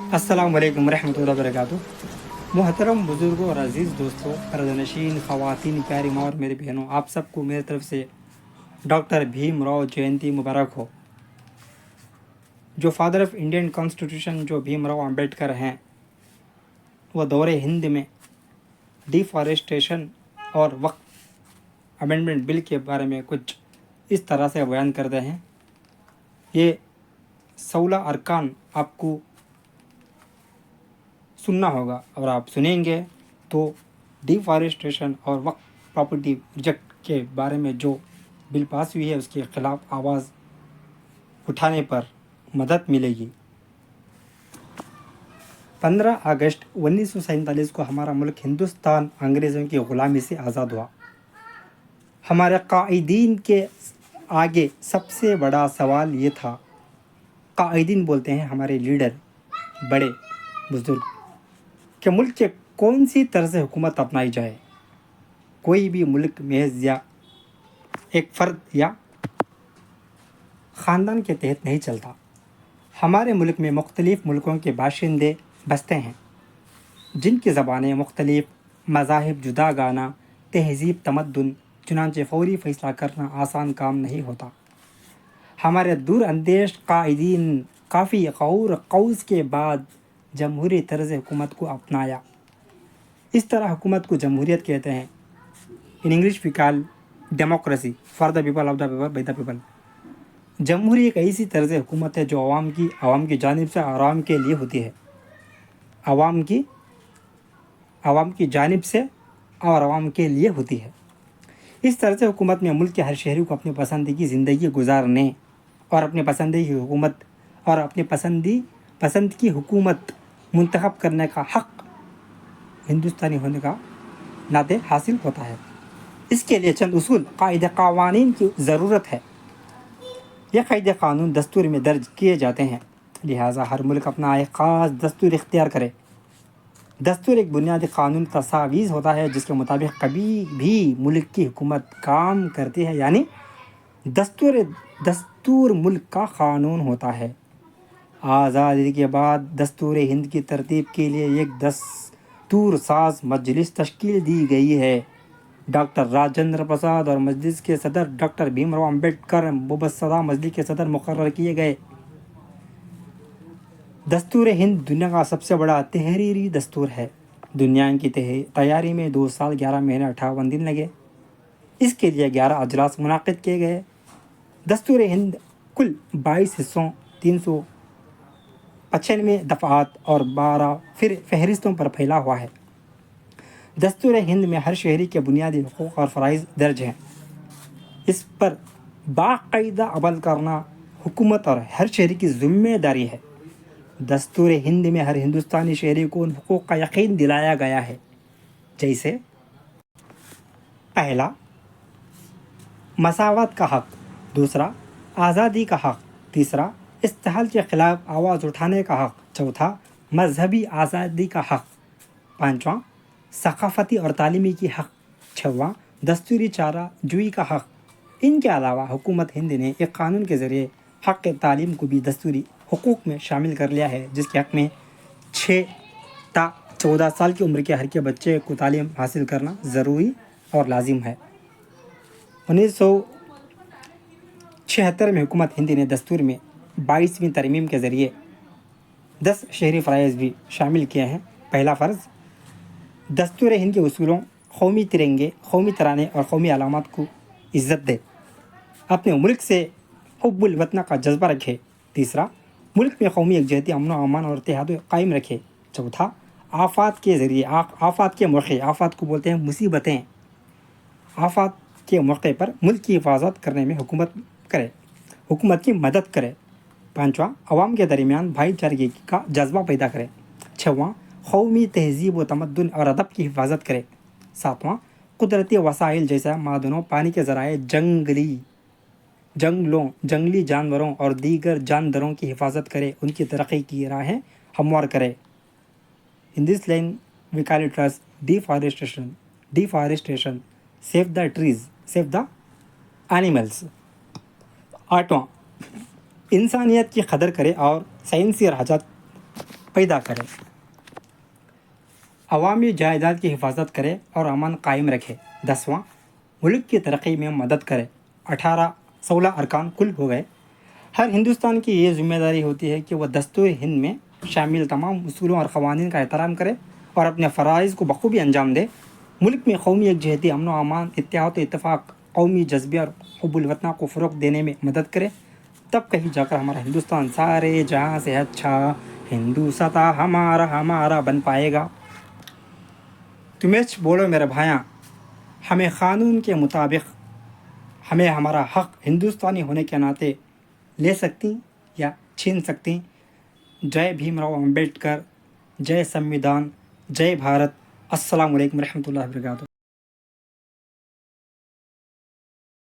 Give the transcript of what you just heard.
السلام علیکم ورحمۃ اللہ وبرکاتہ۔ محترم بزرگوں اور عزیز دوستوں، پردنشین، خواتین، پیاری ماں اور میری بہنوں، آپ سب کو میری طرف سے ڈاکٹر بھیم راؤ جینتی مبارک ہو۔ جو فادر آف انڈین کانسٹیٹیوشن جو بھیم راؤ امبیڈکر ہیں، وہ دور ہند میں ڈیفارسٹیشن اور وقف امینڈمنٹ بل کے بارے میں کچھ اس طرح سے بیان کرتے ہیں۔ یہ 16 ارکان آپ کو سننا ہوگا، اور آپ سنیں گے تو ڈیفارسٹیشن اور وقف پراپرٹی ریجیکٹ کے بارے میں جو بل پاس ہوئی ہے اس کے خلاف آواز اٹھانے پر مدد ملے گی۔ 15 اگست 1947 کو ہمارا ملک ہندوستان انگریزوں کی غلامی سے آزاد ہوا۔ ہمارے قائدین کے آگے سب سے بڑا سوال یہ تھا، قائدین بولتے ہیں ہمارے لیڈر، بڑے بزرگ، کہ ملک کے کون سی طرز حکومت اپنائی جائے۔ کوئی بھی ملک محض یا ایک فرد یا خاندان کے تحت نہیں چلتا۔ ہمارے ملک میں مختلف ملکوں کے باشندے بستے ہیں، جن کی زبانیں مختلف، مذاہب جدا گانا، تہذیب تمدن، چنانچہ فوری فیصلہ کرنا آسان کام نہیں ہوتا۔ ہمارے دور اندیش قائدین کافی غور و خوض کے بعد جمہوری طرز حکومت کو اپنایا۔ اس طرح حکومت کو جمہوریت کہتے ہیں۔ In English we call democracy, for the people, of the people, by the people. جمہوری ایک ایسی طرز حکومت ہے جو عوام کی جانب سے عوام کے لیے ہوتی ہے، عوام کی جانب سے اور عوام کے لیے ہوتی ہے۔ اس طرز حکومت میں ملک کے ہر شہری کو اپنی پسند کی زندگی گزارنے اور اپنی پسند کی حکومت منتخب کرنے کا حق ہندوستانی ہونے کا ناطے حاصل ہوتا ہے۔ اس کے لیے چند اصول، قاعدے، قوانین کی ضرورت ہے۔ یہ قاعدے قانون دستور میں درج کیے جاتے ہیں، لہٰذا ہر ملک اپنا ایک خاص دستور اختیار کرے۔ دستور ایک بنیادی قانون تصاویز ہوتا ہے جس کے مطابق کبھی بھی ملک کی حکومت کام کرتی ہے، یعنی دستور ملک کا قانون ہوتا ہے۔ آزادی کے بعد دستور ہند کی ترتیب کے لیے ایک دستور ساز مجلس تشکیل دی گئی ہے۔ ڈاکٹر راجندر پرساد اور مجلس کے صدر ڈاکٹر بھیم راؤ امبیڈکر مبسطہ مجلس کے صدر مقرر کیے گئے۔ دستور ہند دنیا کا سب سے بڑا تحریری دستور ہے۔ دنیا کی تیاری میں 2 سال 11 مہینے 58 دن لگے۔ اس کے لیے 11 اجلاس منعقد کیے گئے۔ دستور ہند کل 22 حصوں، 395 دفعات اور 12 فہرستوں پر پھیلا ہوا ہے۔ دستور ہند میں ہر شہری کے بنیادی حقوق اور فرائض درج ہیں۔ اس پر باقاعدہ عمل کرنا حکومت اور ہر شہری کی ذمہ داری ہے۔ دستور ہند میں ہر ہندوستانی شہری کو ان حقوق کا یقین دلایا گیا ہے، جیسے: پہلا، مساوات کا حق۔ دوسرا، آزادی کا حق۔ تیسرا، استحصال کے خلاف آواز اٹھانے کا حق۔ چوتھا، مذہبی آزادی کا حق۔ پانچواں، ثقافتی اور تعلیمی کی حق۔ چھواں، دستوری چارہ جوئی کا حق۔ ان کے علاوہ حکومت ہند نے ایک قانون کے ذریعے حق تعلیم کو بھی دستوری حقوق میں شامل کر لیا ہے، جس کے حق میں 6 تا 14 سال کی عمر کے ہر کے بچے کو تعلیم حاصل کرنا ضروری اور لازم ہے۔ 1976 میں حکومت ہند نے دستور میں 22ویں ترمیم کے ذریعے 10 شہری فرائض بھی شامل کیے ہیں۔ پہلا فرض، دستور ہند کے اصولوں، قومی ترنگے، قومی ترانے اور قومی علامات کو عزت دے، اپنے ملک سے حب الوطن کا جذبہ رکھے۔ تیسرا، ملک میں قومی یکجہتی، امن و امان اور اتحاد قائم رکھے۔ چوتھا، آفات کے موقع، آفات کو بولتے ہیں مصیبتیں، آفات کے موقع پر ملک کی حفاظت کرنے میں حکومت کی مدد کرے۔ پانچواں، عوام کے درمیان بھائی چارگی کا جذبہ پیدا کرے۔ چھواں، قومی تہذیب و تمدن اور ادب کی حفاظت کرے۔ ساتواں، قدرتی وسائل جیسے معدنوں، پانی کے ذرائع، جنگلی جانوروں اور دیگر جانداروں کی حفاظت کرے، ان کی ترقی کی راہیں ہموار کرے۔ In this line we call it as deforestation, save the trees, save the animals۔ آٹھواں، انسانیت کی قدر کرے اور سائنسی پیدا کرے، عوامی جائیداد کی حفاظت کرے اور امن قائم رکھے۔ 10واں، ملک کی ترقی میں مدد کرے۔ 16 ارکان کل ہو گئے۔ ہر ہندوستان کی یہ ذمہ داری ہوتی ہے کہ وہ دستور ہند میں شامل تمام اصولوں اور قوانین کا احترام کرے اور اپنے فرائض کو بخوبی انجام دے۔ ملک میں قومی یکجہتی، امن و امان، اتحاد و اتفاق، قومی جذبے اور حب الوطنہ کو فروغ دینے میں مدد کرے۔ تب کہیں جا کر ہمارا ہندوستان سارے جہاں سے اچھا ہندوستان ہمارا بن پائے گا۔ تمہیں بولو میرے بھائیاں، ہمیں قانون کے مطابق ہمیں ہمارا حق ہندوستانی ہونے کے ناطے لے سکتی یا چھین سکتی۔ جے بھیم راؤ امبیڈکر، جے سمویدھان، جے بھارت۔ السلام علیکم ورحمۃ اللہ وبرکاتہ۔